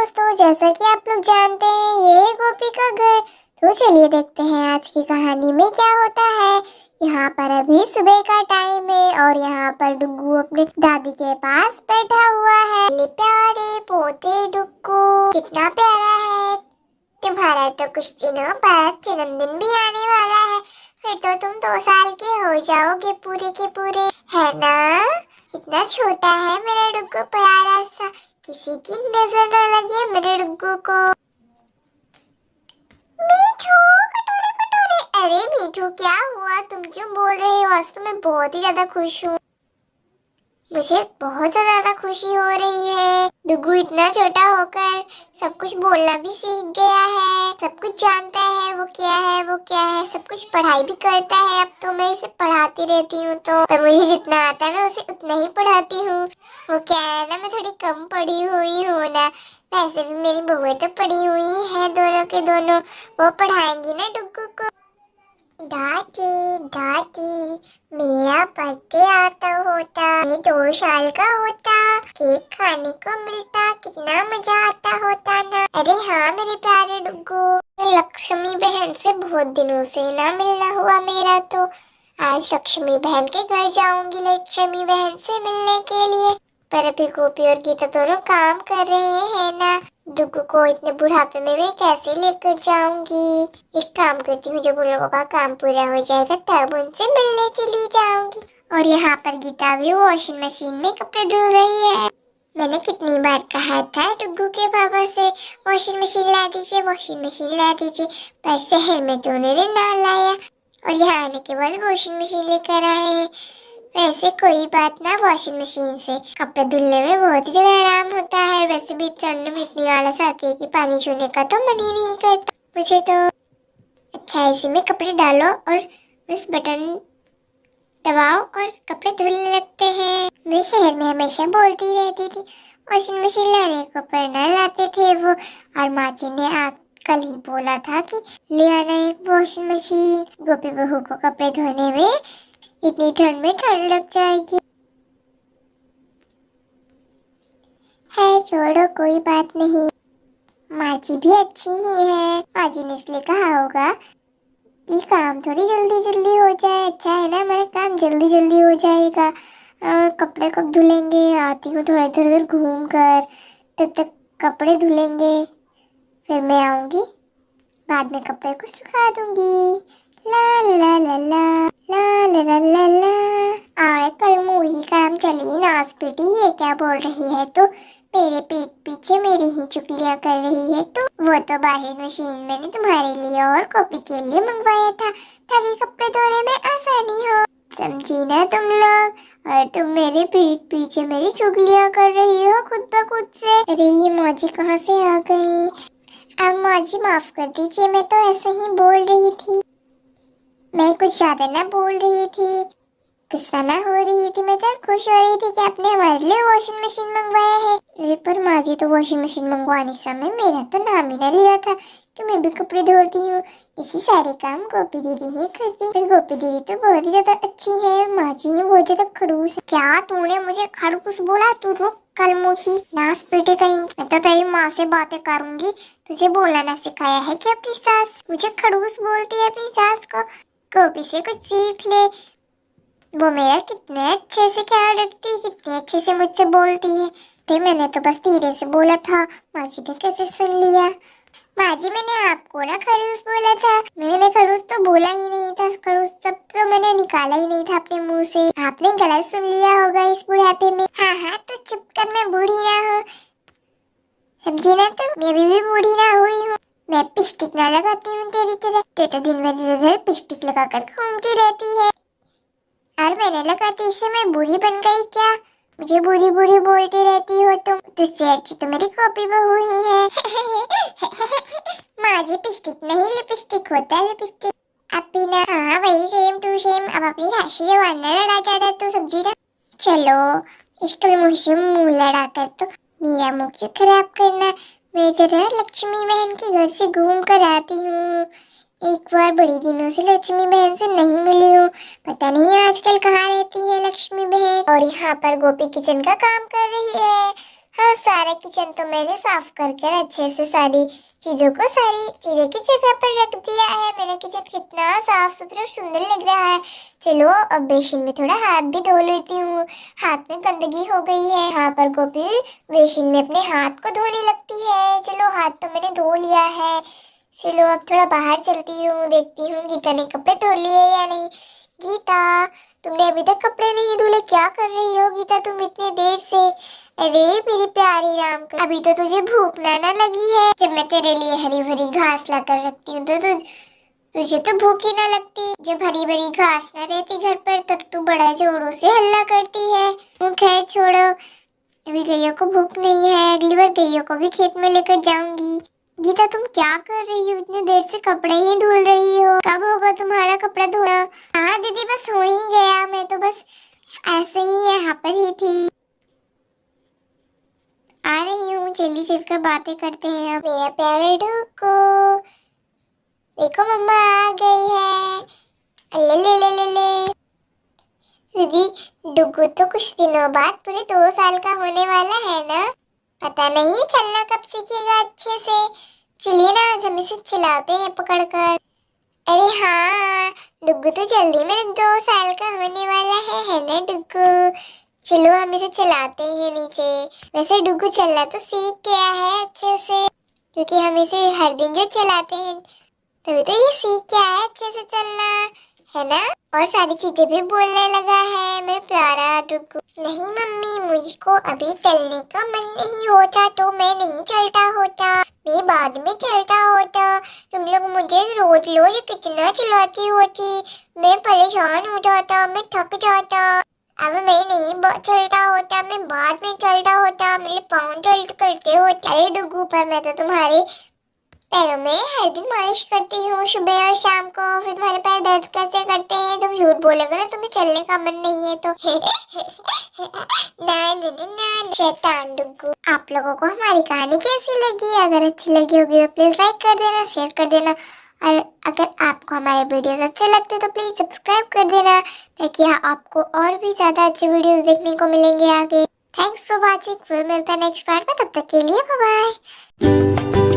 दोस्तों, जैसा कि आप लोग जानते हैं ये है गोपी का घर। तो चलिए देखते हैं आज की कहानी में क्या होता है। यहाँ पर अभी सुबह का टाइम है और यहाँ पर डुग्गू अपने दादी के पास बैठा हुआ है। ले प्यारे पोते डुग्गू, कितना प्यारा है। तुम्हारा तो कुछ दिनों बाद जन्मदिन भी आने वाला है, फिर तो तुम 2 साल के हो जाओगे पूरे के पूरे, है ना। कितना छोटा है मेरा डुग्गू, प्यारा सा, किसी की नजर न लगे मेरे डुग्गू को। मीठू, कटोरे कटोरे। अरे मीठू, क्या हुआ? तुम क्यों बोल रहे हो? आज तो मैं बहुत ही ज्यादा खुश हूँ। मुझे बहुत ज्यादा खुशी हो रही है। डुग्गू इतना छोटा होकर सब कुछ बोलना भी सीख गया है, सब कुछ जानता है वो क्या है वो क्या है, सब कुछ पढ़ाई भी करता है। अब तो मैं इसे पढ़ाती रहती हूँ, तो पर मुझे जितना आता है मैं उसे उतना ही पढ़ाती हूँ। वो क्या है ना, मैं थोड़ी कम पढ़ी हुई हूँ ना। वैसे भी मेरी बहुएं तो पढ़ी हुई है, दोनों के दोनों। वो पढ़ाएंगी ना डुग्गू को। दादी दादी, मेरा बर्थडे आता होता, मैं 2 साल का होता, केक खाने को मिलता, कितना मजा आता होता ना। अरे हाँ मेरे प्यारे डुग्गू, लक्ष्मी बहन से बहुत दिनों से ना मिलना हुआ मेरा, तो आज लक्ष्मी बहन के घर जाऊंगी लक्ष्मी बहन से मिलने के लिए। पर अभी गोपी और गीता दोनों काम कर रहे हैं ना। डुग्गू को इतने बुढ़ापे में मैं कैसे लेकर जाऊंगी। एक काम करती हूँ, जब उन लोगों का काम पूरा हो जाएगा तब उनसे मिलने चली जाऊंगी। और यहाँ पर गीता भी वॉशिंग मशीन में कपड़े धुल रही है। मैंने कितनी बार कहा था डुग्गू के पापा से वॉशिंग मशीन ला दीजिए, वॉशिंग मशीन ला दीजिए, पर शहर में तो उन्होंने ना लाया और यहाँ आने के बाद वॉशिंग मशीन लेकर आए। वैसे कोई बात ना, वॉशिंग मशीन से कपड़े धुलने में बहुत ही ज्यादा आराम होता है। वैसे भी ठंड में इतनी आलस आती है कि पानी छूने का तो मन ही नहीं करता मुझे तो। अच्छा, इसी में कपड़े डालो और बस बटन दबाओ और कपड़े धुलने लगते हैं। मैं शहर में हमेशा बोलती रहती थी वॉशिंग मशीन लाने को, पर न लाते थे वो। और माँ जी ने कल ही बोला था कि ले आना एक वॉशिंग मशीन। गोपी बहू को कपड़े धोने में इतनी ठंड में ठंड लग जाएगी। है छोड़ो, कोई बात नहीं, माँ जी भी अच्छी ही है। माँ जी ने इसलिए कहा होगा कि काम थोड़ी जल्दी जल्दी हो जाए। अच्छा है ना, हमारा काम जल्दी जल्दी हो जाएगा। कपड़े कब धुलेंगे? आती हूँ थोड़ा इधर उधर घूम कर, तब तक कपड़े धुलेंगे, फिर मैं आऊंगी, बाद में कपड़े को सुखा दूंगी। ला ला ला ला ला ला ला ला ला। और कल मूवी काम चली नाच बेटी, ये क्या बोल रही है? तो मेरे पीठ पीछे मेरी ही चुगलियां कर रही है। तो वो तो बाहर मशीन मैंने तुम्हारे लिए और कॉपी के लिए मंगवाया था ताकि कपड़े धोने में आसानी हो, समझी ना तुम लोग। और तुम मेरे पीठ पीछे मेरी चुगलियां कर रही हो खुद ब खुद से। अरे ये मौजी कहाँ से आ गई? अब मौजी माफ कर दीजिए, मैं तो ऐसे ही बोल रही थी, मैं कुछ ज्यादा ना बोल रही थी, गुस्सा ना हो रही थी। मैं तो खुश हो रही थी कि आपने हमारे लिए वॉशिंग मशीन मंगवाया है। अरे पर माँ जी, तो वॉशिंग मशीन मंगवाने समय मेरा तो नाम ही ना लिया था कि मैं भी कपड़े धोती हूँ। इसी सारे काम गोपी दीदी ही करती। पर गोपी दीदी तो बहुत ही ज्यादा अच्छी है, माँ जी ही बहुत ज्यादा खड़ूस है। क्या तूने मुझे खड़ूस बोला? तू रुक, कल मुखी नास बेटे कहीं। मैं तो तेरी माँ से बातें करूंगी। तुझे बोलना ना सिखाया है कि अपनी सास मुझे खड़ूस बोलती है अपनी सास को? गोपी से कुछ सीख ले, वो मेरा कितने अच्छे से ख्याल रखती है, कितने अच्छे से मुझसे बोलती है। तो मैंने तो बस धीरे से बोला था, माँ जी ने कैसे सुन लिया? माँ जी, मैंने आपको ना खड़ूस बोला था, मैंने खड़ूस तो बोला ही नहीं था। खड़ूस सब तो मैंने निकाला ही नहीं था अपने मुंह से। आपने गलत सुन लिया होगा इस बुढ़ापे में। हाँ हाँ, तो चुप कर, मैं बूढ़ी ना हूँ, समझी ना तुम। मैं भी बूढ़ी ना हुई हूँ। मैं पिस्टिक ना लगाती हूँ तेरी तरह। ते तो दिन भर इधर पिस्टिक लगा कर घूमती रहती है। और मैंने लगा दी, इससे मैं बुरी बन गई क्या? मुझे बुरी बुरी बोलती रहती हो तुम। तुझसे अच्छी तो मेरी कॉपी बहू ही है। माँ जी, पिस्टिक नहीं लिपस्टिक होता है, लिपस्टिक। अब भी ना, हाँ वही सेम टू सेम। अब अपनी हाशी वारना लड़ा जाता तू, समझी ना। चलो, इसके मुझसे मुंह लड़ाकर तो मेरा मुंह क्यों खराब करना। मैं जरा लक्ष्मी बहन के घर से घूम कर आती हूँ। एक बार बड़ी दिनों से लक्ष्मी बहन से नहीं मिली हूँ, पता नहीं आजकल कहाँ रहती है लक्ष्मी बहन। और यहाँ पर गोपी किचन का काम कर रही है। हाँ, सारा किचन तो मैंने साफ करके अच्छे से सारी चीजों की जगह पर रख दिया है। मेरा किचन कितना साफ सुथरा और सुंदर लग रहा है। चलो अब बेसिन में थोड़ा हाथ भी धो लेती हूँ। हाथ में गंदगी हो गई है। यहाँ पर गोपी बेसिन में अपने हाथ को धोने लगती है। चलो हाथ तो मैंने धो लिया है। चलो अब थोड़ा बाहर चलती हूँ, देखती हूँ गीता ने कपड़े धो लिए या नहीं। गीता, तुमने अभी तक कपड़े नहीं धुले, क्या कर रही हो गीता तुम इतने देर से? अरे मेरी प्यारी राम का, अभी तो तुझे भूख ना लगी है? जब मैं तेरे लिए हरी भरी घास ला कर रखती हूँ तो तुझे तो भूख ही ना लगती। जब हरी भरी घास ना रहती घर पर तब तू बड़ा जोरों से हल्ला करती है। खैर छोड़ो, अभी गैया को भूख नहीं है, अगली बार गैया को भी खेत में लेकर जाऊंगी। गीता तुम क्या कर रही हो? इतनी देर से कपड़े ही धुल रही हो, कब होगा तुम्हारा कपड़ा धोना? हाँ दीदी बस हो ही गया, मैं तो बस ऐसे ही यहाँ पर ही थी। आ रही हूँ, जल्दी चलकर बातें करते हैं। अब मेरा प्यारे डुक्कू, देखो मम्मा आ गई है। अल्ले ले ले ले ले। दीदी डुग्गू तो कुछ दिनों बाद पूरे 2 साल का होने वाला है ना? पता नहीं चलना कब सीखेगा अच्छे से। चलिए ना आज हम इसे चलाते हैं पकड़कर। अरे हाँ, डुग्गू तो जल्दी में 2 साल का होने वाला है ना डुग्गू? चलो हम इसे चलाते हैं नीचे। वैसे डुग्गू चलना तो सीख गया है अच्छे से, क्योंकि हम इसे हर दिन जो चलाते हैं तभी तो ये सीख गया है अच्छे से चलना, है ना? और सारी चीजें भी बोलने लगा है मेरा प्यारा डुग्गू। नहीं मम्मी, मुझको अभी चलने का मन नहीं होता तो मैं नहीं चलता होता, मैं बाद में चलता होता। तुम लोग मुझे रोज रोज कितना चलाती होती, मैं परेशान हो जाता, मैं थक जाता। अब मैं नहीं चलता होता, मैं बाद में चलता होता, मेरे पाँव दर्द करते होते। अरे डुग्गू, पर मैं तो तुम्हारे पैरों में हर दिन मालिश करती हूँ सुबह और शाम को, फिर तुम्हारे पैर दर्द कैसे करते हैं? तुम झूठ बोलोगे ना तुम्हें चलने का मन नहीं है तो। ना ना ना ना, शैतान डुग्गू। आप लोगों को हमारी कहानी कैसी लगी? अगर अच्छी लगी होगी तो प्लीज लाइक कर देना, शेयर कर देना, और अगर आपको हमारे वीडियोस अच्छे लगते तो प्लीज सब्सक्राइब कर देना, ताकि आपको और भी ज्यादा अच्छे वीडियोस देखने को मिलेंगे आगे। Thanks for watching. फिर मिलता है नेक्स्ट पार्ट में, तब तक के लिए बाय बाय।